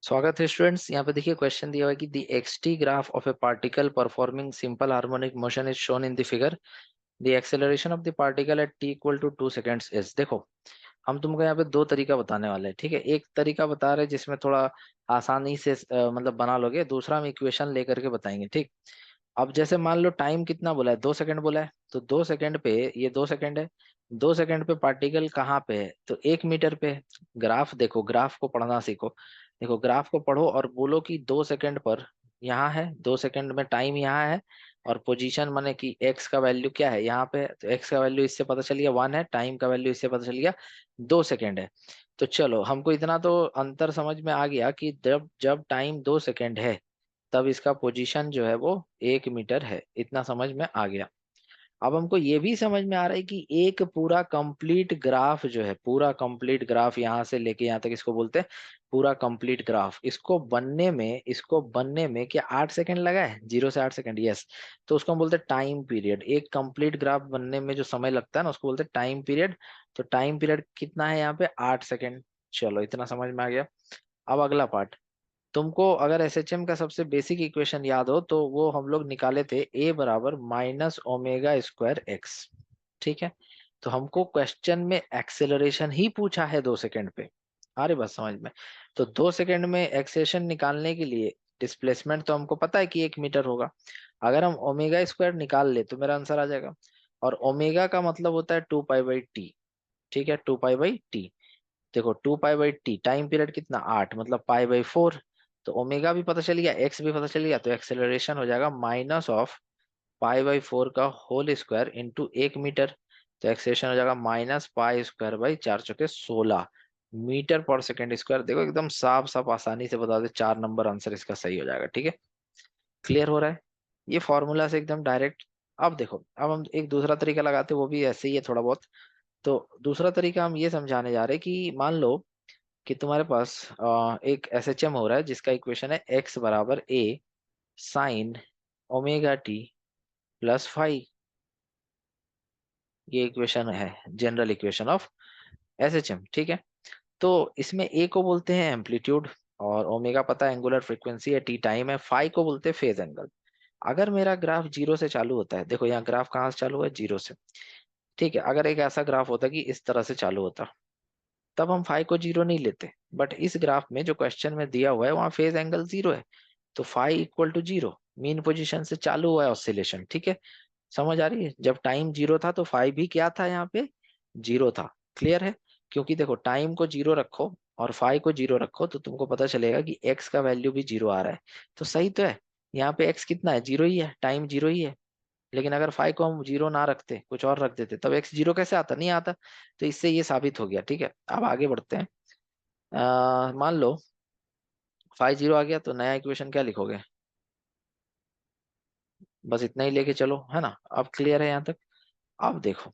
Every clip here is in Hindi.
स्वागत है स्टूडेंट्स। यहाँ पे देखिए क्वेश्चन दिया हुआ है कि the XT graph of a particle performing simple harmonic motion is shown in the figure. The acceleration of the particle at T equal to 2 seconds is. देखो, हम तुमको यहाँ पे दो तरीका बताने वाले हैं, ठीक है। एक तरीका बता रहे हैं जिसमें थोड़ा आसानी से मतलब बना लोगे, दूसरा हम इक्वेशन लेकर के बताएंगे, ठीक। अब जैसे मान लो टाइम कितना बोला है, 2 सेकंड बोला है, तो 2 सेकंड पे ये 2 सेकंड है। 2 सेकंड पे पार्टिकल कहाँ पे है, तो 1 मीटर पे है। ग्राफ देखो, ग्राफ को पढ़ना सीखो। देखो ग्राफ को पढ़ो और बोलो कि 2 सेकंड पर यहाँ है, 2 सेकंड में टाइम यहाँ है, और पोजीशन माने कि एक्स का वैल्यू क्या है यहाँ पे, तो एक्स का वैल्यू इससे पता चल गया 1 है, टाइम का वैल्यू इससे पता चल गया 2 सेकंड है। तो चलो, हमको इतना तो अंतर समझ में आ गया कि जब जब टाइम 2 सेकंड है तब इसका पोजीशन जो है वो 1 मीटर है, इतना समझ में आ गया। अब हमको ये भी समझ में आ रहा है कि एक पूरा कंप्लीट ग्राफ जो है, पूरा कंप्लीट ग्राफ यहाँ से लेके यहाँ तक इसको बोलते हैं पूरा कंप्लीट ग्राफ। इसको बनने में क्या 8 सेकंड लगा है, 0 से 8 सेकंड, यस। तो उसको हम बोलते हैं टाइम पीरियड। एक कंप्लीट ग्राफ बनने में जो समय लगता है ना, उसको बोलते हैं टाइम पीरियड। तो टाइम पीरियड कितना है यहाँ पे, 8 सेकंड। चलो, इतना समझ में आ गया। अब अगला पार्ट, तुमको अगर एसएचएम का सबसे बेसिक इक्वेशन याद हो तो वो हम लोग निकाले थे, ए बराबर माइनस ओमेगा स्क्वायर एक्स, ठीक है। तो हमको क्वेश्चन में एक्सेलरेशन ही पूछा है 2 सेकंड पे। अरे बस समझ में। तो 2 सेकंड में एक्सेलरेशन निकालने के लिए डिस्प्लेसमेंट तो हमको पता है कि 1 मीटर होगा। अगर हम ओमेगा स्क्वायर निकाल ले तो मेरा आंसर आ जाएगा। और ओमेगा का मतलब होता है 2 पाई बाई टी, ठीक है, 2 पाई बाई टी। देखो 2 pi by T, time period कितना 8, मतलब पाई बाई 4। तो ओमेगा भी पता चल गया, एक्स भी पता चल गया, तो एक्सेलरेशन हो जाएगा माइनस ऑफ पाई बाई 4 का होल स्क्वायर इंटू 1 मीटर। तो एक्सेलरेशन हो जाएगा माइनस पाई स्क्वायर बाई 4 चौके 16 मीटर पर सेकेंड स्क्वायर। देखो एकदम साफ साफ आसानी से बता दे, 4 नंबर आंसर इसका सही हो जाएगा, ठीक है। क्लियर हो रहा है ये फॉर्मूला से एकदम डायरेक्ट। अब देखो, अब हम एक दूसरा तरीका लगाते हैं, वो भी ऐसे ही है थोड़ा बहुत। तो दूसरा तरीका हम ये समझाने जा रहे हैं कि मान लो कि तुम्हारे पास एक एसएचएम हो रहा है जिसका इक्वेशन है एक्स बराबर A sine omega T plus five. ये इक्वेशन है, जनरल इक्वेशन ऑफ एसएचएम, ठीक है। तो इसमें ए को बोलते हैं एम्पलीट्यूड, और ओमेगा पता है एंगुलर फ्रीक्वेंसी है, टी टाइम है, फाइव को बोलते हैं फेज एंगल। अगर मेरा ग्राफ जीरो से चालू होता है, देखो यहाँ ग्राफ कहाँ से चालू है, जीरो से, ठीक है। अगर एक ऐसा ग्राफ होता कि इस तरह से चालू होता, तब हम फाइव को जीरो नहीं लेते। बट इस ग्राफ में जो क्वेश्चन में दिया हुआ है वहां फेज एंगल जीरो है, तो phi equal to zero, mean position से चालू हुआ है ऑसिलेशन, ठीक है। समझ आ रही है, जब टाइम जीरो था तो फाइव भी क्या था यहाँ पे, जीरो था। क्लियर है। क्योंकि देखो टाइम को जीरो रखो और फाइव को जीरो रखो तो तुमको पता चलेगा कि एक्स का वैल्यू भी जीरो आ रहा है। तो सही तो है, यहाँ पे एक्स कितना है, जीरो ही है, टाइम जीरो ही है। लेकिन अगर फाइव को हम जीरो ना रखते, कुछ और रख देते, तब एक्स जीरो कैसे आता, नहीं आता। तो इससे ये साबित हो गया, ठीक है। अब आगे बढ़ते हैं। मान लो फाइव जीरो आ गया, तो नया इक्वेशन क्या लिखोगे, बस इतना ही लेके चलो, है ना। अब क्लियर है यहाँ तक। अब देखो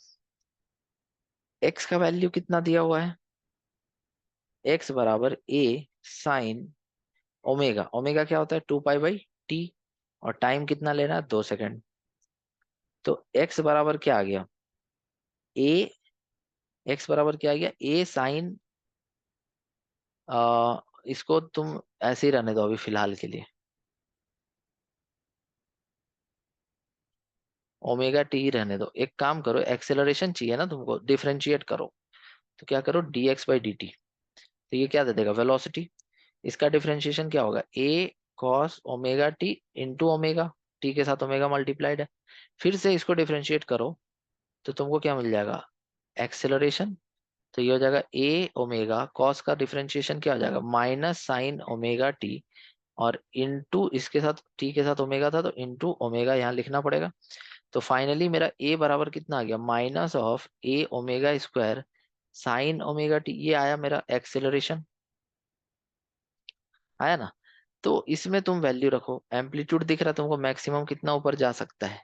एक्स का वैल्यू कितना दिया हुआ है, एक्स बराबर ए साइन ओमेगा। ओमेगा क्या होता है, 2 पाई बाई टी, और टाइम कितना लेना है, 2 सेकंड। तो एक्स बराबर क्या आ गया, ए, एक्स बराबर क्या आ गया, ए साइन, इसको तुम ऐसे ही रहने दो अभी फिलहाल के लिए, ओमेगा टी ही रहने दो। एक काम करो, एक्सेलरेशन चाहिए ना तुमको, डिफरेंशिएट करो। तो क्या करो, D x by D T. तो ये क्या दे देगा, वेलोसिटी। इसका डिफरेंशिएशन क्या होगा, A cos omega T into omega, T के साथ ओमेगा मल्टीप्लाइड है। फिर से इसको डिफरेंशिएट करो तो तुमको क्या मिल जाएगा, एक्सेलरेशन। तो ये हो जाएगा ए ओमेगा, कॉस का डिफरेंशिएशन क्या हो जाएगा, माइनस साइन ओमेगा टी, और इंटू इसके साथ टी के साथ ओमेगा था तो इंटू ओमेगा यहाँ लिखना पड़ेगा। तो फाइनली मेरा ए बराबर कितना आ गया, minus of A omega square sine omega T, ये आया मेरा एक्सेलरेशन, आया ना। तो इसमें तुम वैल्यू रखो, एम्पलीट्यूड दिख रहा है तुमको, मैक्सिमम कितना ऊपर जा सकता है,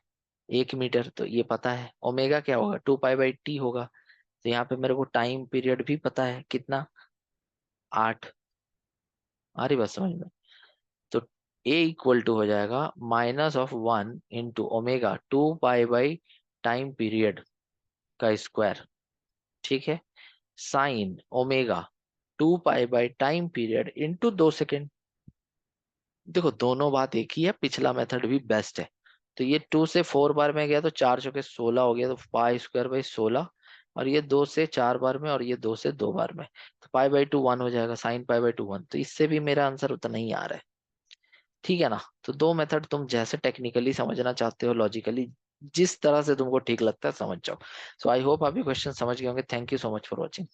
1 मीटर, तो ये पता है। ओमेगा क्या होगा, 2 पाई बाई टी होगा। तो यहाँ पे मेरे को टाइम पीरियड भी पता है कितना, 8। आ रही बात समझ में। तो ए इक्वल टू हो जाएगा -1 × omega 2 pi by time period का स्क्वायर, ठीक है, sine omega 2 pi by time period into 2 second. देखो दोनों बात एक ही है, पिछला मेथड भी बेस्ट है। तो ये 2 से 4 बार में गया तो 4 चौके 16 हो गया, तो पाई स्क्वायर बाई 16। और ये 2 से 4 बार में, और ये 2 से 2 बार में, तो पाई/2 1 हो जाएगा, sin π/2 1। तो इससे भी मेरा आंसर उतना ही आ रहा है। ठीक है ना। तो दो मेथड तुम जैसे टेक्निकली समझना चाहते हो, लॉजिकली, जिस तरह से तुमको ठीक लगता है समझ जाओ। सो आई होप आप ये क्वेश्चन समझ गए होंगे। Thank you so much for watching.